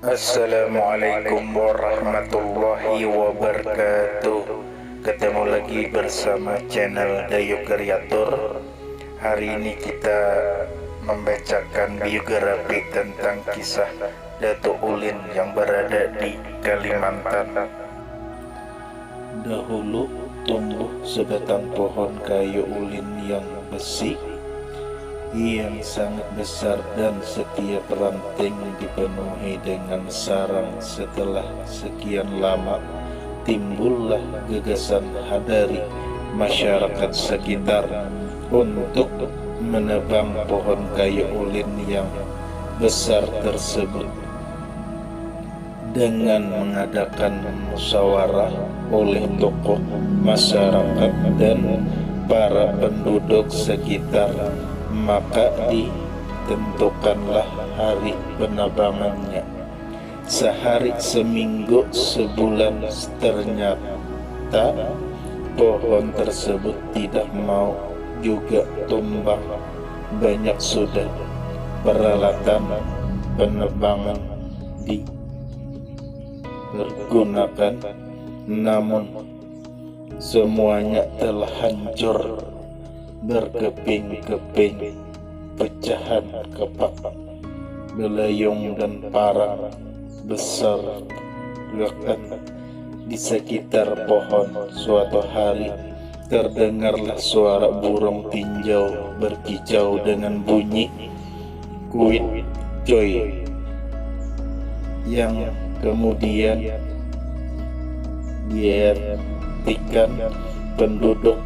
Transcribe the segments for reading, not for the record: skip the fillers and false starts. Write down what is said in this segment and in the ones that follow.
Assalamualaikum warahmatullahi wabarakatuh. Ketemu lagi bersama channel Dayu Kreator. Hari ini kita membacakan biografi tentang kisah Datuk Ulin yang berada di Kalimantan. Dahulu tumbuh sebatang pohon kayu ulin yang besar yang sangat besar, dan setiap ranting dipenuhi dengan sarang. Setelah sekian lama timbullah gagasan dari masyarakat sekitar untuk menebang pohon kayu ulin yang besar tersebut. Dengan mengadakan musyawarah oleh tokoh masyarakat dan para penduduk sekitar, maka ditentukanlah hari penebangannya. Sehari, seminggu, sebulan, ternyata pohon tersebut tidak mau juga tumbang. Banyak sudah peralatan penebangan dipergunakan, namun semuanya telah hancur berkeping-keping. Pecahan kepak, belayung dan parang besar lekan di sekitar pohon. Suatu hari terdengarlah suara burung tinjau berkicau dengan bunyi kuit coy, yang kemudian dihentikan penduduk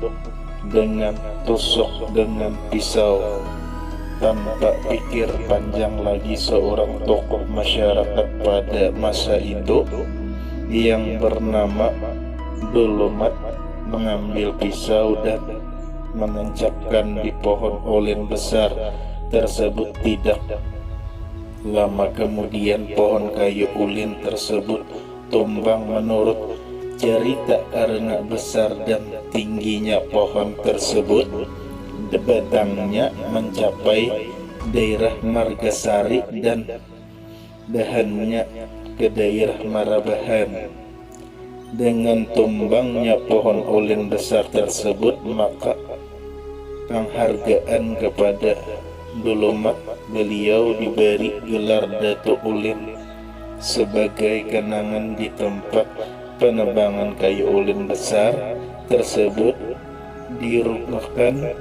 dengan tusuk dengan pisau. Tanpa pikir panjang lagi, seorang tokoh masyarakat pada masa itu yang bernama Dulumat mengambil pisau dan menancapkan di pohon ulin besar tersebut. Tidak lama kemudian pohon kayu ulin tersebut tumbang. Menurut cerita, karena besar dan tingginya pohon tersebut, batangnya mencapai daerah Margasari dan dahannya ke daerah Marabahan. Dengan tumbangnya pohon ulin besar tersebut, maka penghargaan kepada Dulumat. Beliau diberi gelar Datuk Ulin sebagai kenangan di tempat penebangan kayu ulin besar tersebut diruntuhkan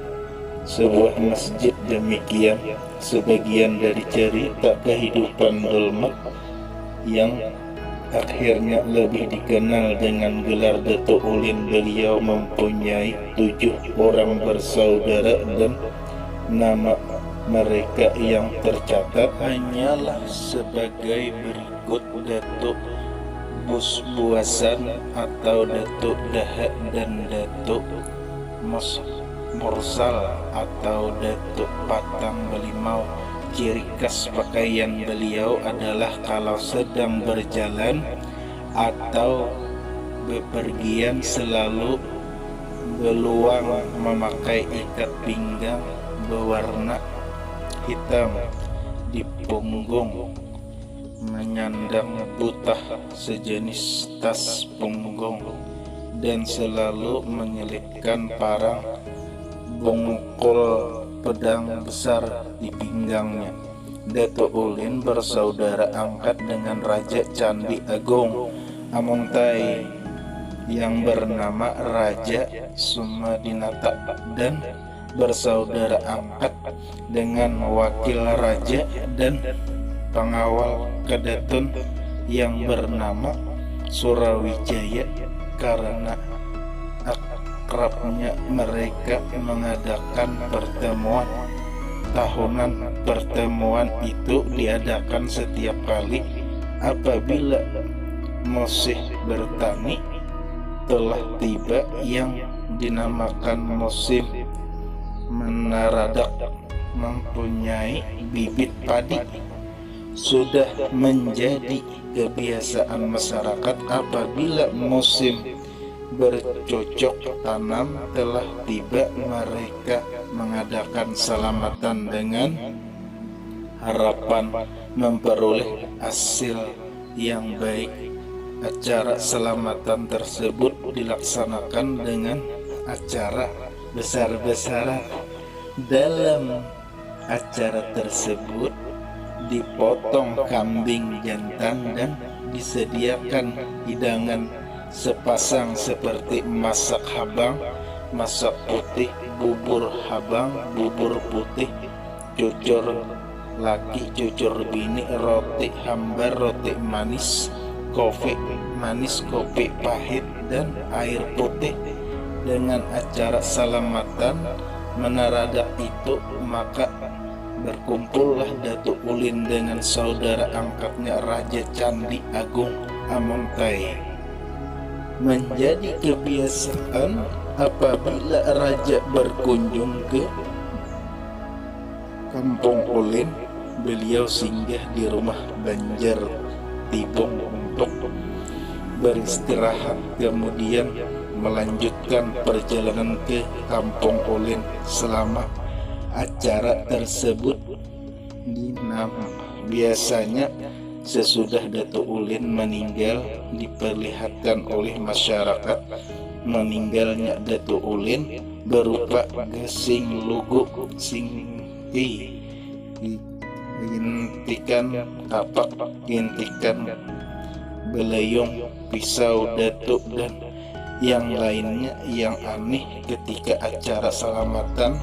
sebuah masjid. Demikian sebagian dari cerita kehidupan Dulumat yang akhirnya lebih dikenal dengan gelar Datuk Ulin. Beliau mempunyai 7 orang bersaudara dan nama mereka yang tercatat hanyalah sebagai berikut: Datuk Busbuasan atau Datuk Dahak dan Datuk Mursal atau Datuk Patang Belimau. Ciri khas pakaian beliau adalah kalau sedang berjalan atau bepergian selalu beluang memakai ikat pinggang berwarna hitam di punggung, menyandang butah sejenis tas punggung, dan selalu menyelipkan parang bungkul pedang besar di pinggangnya. Datuk Ulin bersaudara angkat dengan Raja Candi Agung Amungtai yang bernama Raja Sumadinata, dan bersaudara angkat dengan wakil raja dan pengawal Kedatun yang bernama Surawijaya. Karena akrabnya mereka mengadakan pertemuan tahunan. Pertemuan itu diadakan setiap kali apabila musim bertani telah tiba, yang dinamakan musim menaradak. Mempunyai bibit padi sudah menjadi kebiasaan masyarakat apabila musim bercocok tanam telah tiba, mereka mengadakan selamatan dengan harapan memperoleh hasil yang baik. Acara selamatan tersebut dilaksanakan dengan acara besar-besaran. Dalam acara tersebut dipotong kambing jantan dan disediakan hidangan sepasang seperti masak habang, masak putih, bubur habang, bubur putih, cucur laki, cucur bini, roti hambar, roti manis, kopi manis, kopi pahit, dan air putih. Dengan acara selamatan menaradak itu, maka berkumpullah Datuk Ulin dengan saudara angkatnya Raja Candi Agung Amontai. Menjadi kebiasaan apabila raja berkunjung ke Kampung Ulin, beliau singgah di rumah Banjar Tibong untuk beristirahat, kemudian melanjutkan perjalanan ke Kampung Ulin. Selama acara tersebut biasanya sesudah Datuk Ulin meninggal, diperlihatkan oleh masyarakat meninggalnya Datuk Ulin berupa gesing lugu, singki, intikan kapak, intikan belayong, pisau datuk, dan yang lainnya yang aneh. Ketika acara selamatan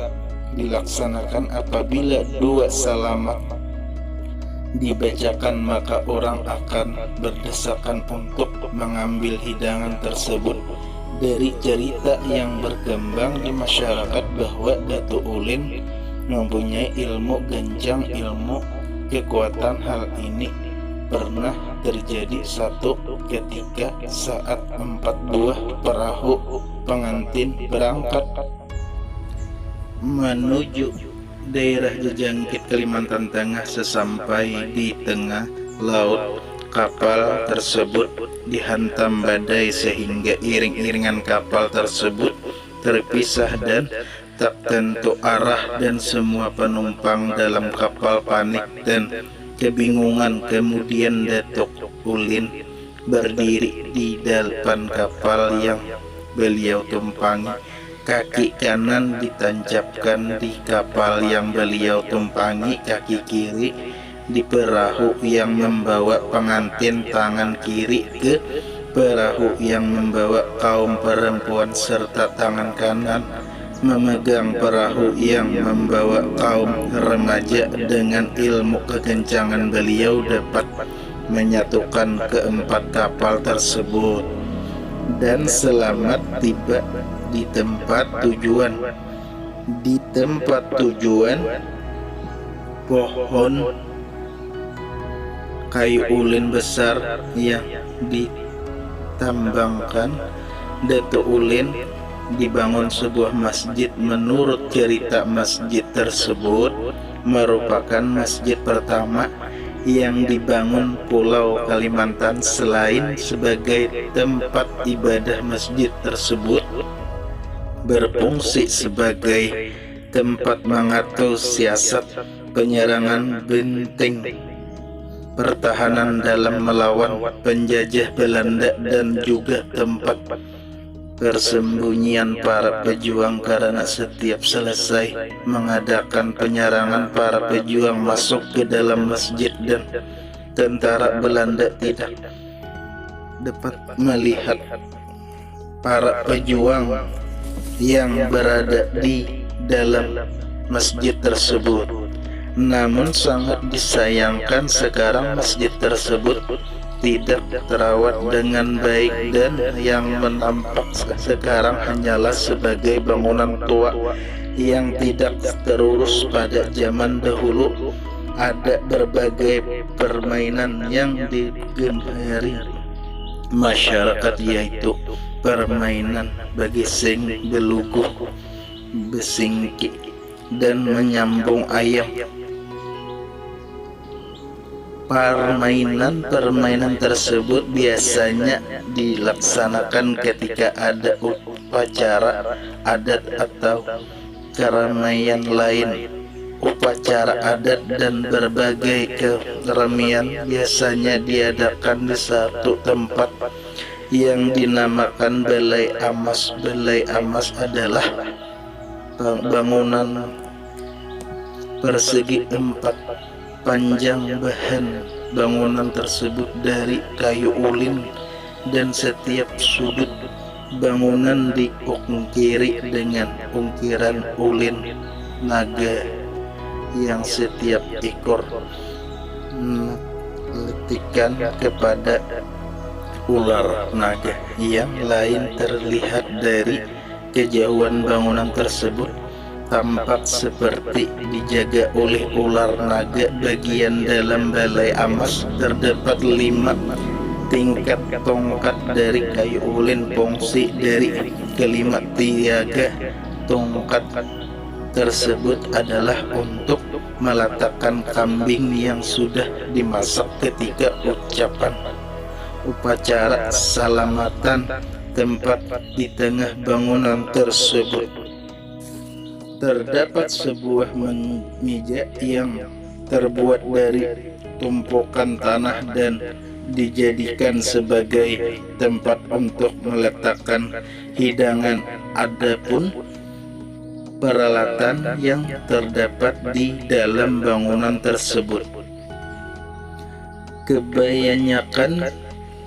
dilaksanakan, apabila dua salamat dibacakan, maka orang akan berdesakan untuk mengambil hidangan tersebut. Dari cerita yang berkembang di masyarakat bahwa Datuk Ulin mempunyai ilmu gancang, ilmu kekuatan. Hal ini pernah terjadi satu ketika saat 4 buah perahu pengantin berangkat menuju daerah Jejangkit, Kalimantan Tengah. Sesampai di tengah laut, kapal tersebut dihantam badai sehingga iring-iringan kapal tersebut terpisah dan tak tentu arah, dan semua penumpang dalam kapal panik dan kebingungan. Kemudian Datuk Ulin berdiri di depan kapal yang beliau tumpangi. Kaki kanan ditancapkan di kapal yang beliau tumpangi, kaki kiri di perahu yang membawa pengantin, tangan kiri ke perahu yang membawa kaum perempuan, serta tangan kanan memegang perahu yang membawa kaum remaja. Dengan ilmu kekencangan beliau dapat menyatukan keempat kapal tersebut dan selamat tiba di tempat tujuan. Di tempat tujuan, pohon kayu ulin besar yang ditambangkan Datuk Ulin dibangun sebuah masjid. Menurut cerita, masjid tersebut merupakan masjid pertama yang dibangun Pulau Kalimantan. Selain sebagai tempat ibadah, masjid tersebut berfungsi sebagai tempat mengatur siasat penyerangan, benteng pertahanan dalam melawan penjajah Belanda, dan juga tempat persembunyian para pejuang, karena setiap selesai mengadakan penyerangan, para pejuang masuk ke dalam masjid dan tentara Belanda tidak dapat melihat para pejuang yang berada di dalam masjid tersebut. Namun sangat disayangkan sekarang masjid tersebut tidak terawat dengan baik, dan yang menampak sekarang hanyalah sebagai bangunan tua yang tidak terurus. Pada zaman dahulu ada berbagai permainan yang digemari masyarakat, yaitu permainan begising, beluguh, besingki, dan menyambung ayam. Permainan tersebut biasanya dilaksanakan ketika ada upacara adat atau keramaian lain. upacara adat dan berbagai keramaian biasanya diadakan di satu tempat yang dinamakan Balai Amas. Balai Amas adalah bangunan persegi 4 panjang. Bahan bangunan tersebut dari kayu ulin dan setiap sudut bangunan diukiri dengan ukiran ulin naga yang setiap ekor letikan kepada ular naga yang lain. Terlihat dari kejauhan bangunan tersebut tampak seperti dijaga oleh ular naga. Bagian dalam Balai Amas terdapat 5 tingkat tongkat dari kayu ulin. Fungsi dari kelima tiga tongkat tersebut adalah untuk meletakkan kambing yang sudah dimasak ketika upacara salamatan. Tempat di tengah bangunan tersebut terdapat sebuah meja yang terbuat dari tumpukan tanah dan dijadikan sebagai tempat untuk meletakkan hidangan. Adapun peralatan yang terdapat di dalam bangunan tersebut kebanyakan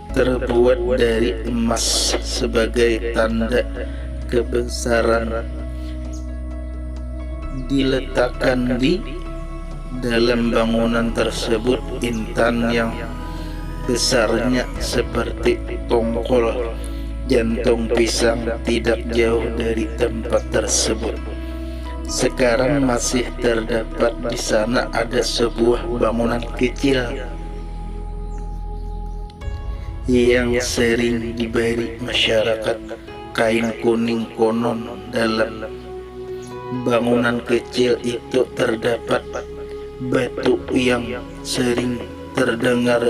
terbuat dari emas sebagai tanda kebesaran. Diletakkan di dalam bangunan tersebut intan yang besarnya seperti tongkol jantung pisang tidak jauh dari tempat tersebut. Sekarang masih terdapat di sana ada sebuah bangunan kecil yang sering diberi masyarakat kain kuning. Konon dalam bangunan kecil itu terdapat batu yang sering terdengar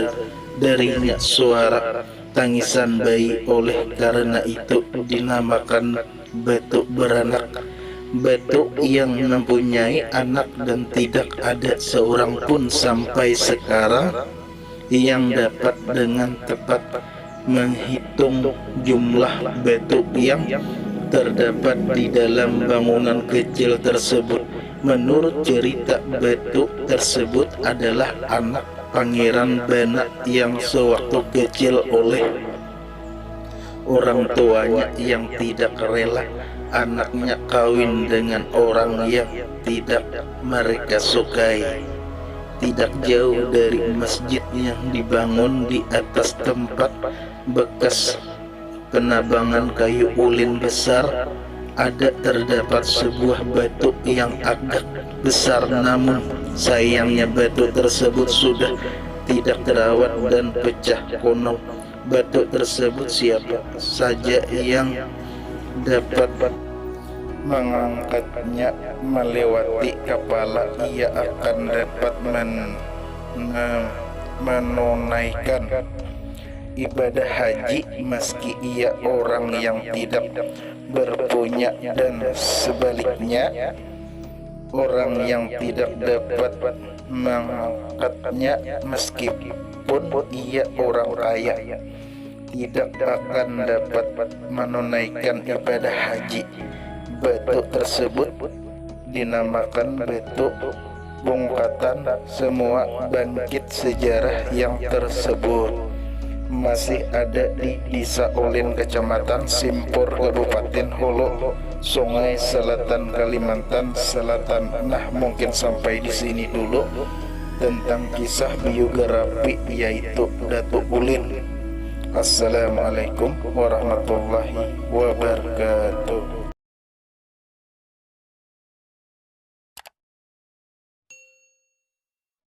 darinya suara tangisan bayi. Oleh karena itu dinamakan batu beranak. Batu yang mempunyai anak dan tidak ada seorang pun sampai sekarang yang dapat dengan tepat menghitung jumlah batu yang terdapat di dalam bangunan kecil tersebut. Menurut cerita, batu tersebut adalah anak Pangeran Banak yang sewaktu kecil oleh orang tuanya yang tidak rela anaknya kawin dengan orang yang tidak mereka sukai. Tidak jauh dari masjid yang dibangun di atas tempat bekas penabangan kayu ulin besar, ada terdapat sebuah batu yang agak besar. Namun sayangnya batu tersebut sudah tidak terawat dan pecah. Konon batu tersebut siapa saja yang dapat mengangkatnya melewati kepala, ia akan dapat menunaikan ibadah haji meski ia orang yang tidak berpunya, dan sebaliknya orang yang tidak dapat mengangkatnya meskipun ia orang kaya tidak akan dapat menunaikan ibadah haji. Batu tersebut dinamakan batu bongkatan. Semua bangkit sejarah yang tersebut masih ada di Desa Ulin, Kecamatan Simpur, Kabupaten Hulu, Sungai Selatan, Kalimantan Selatan. Nah, mungkin sampai di sini dulu tentang kisah biografi yaitu Datuk Ulin. Assalamualaikum warahmatullahi wabarakatuh.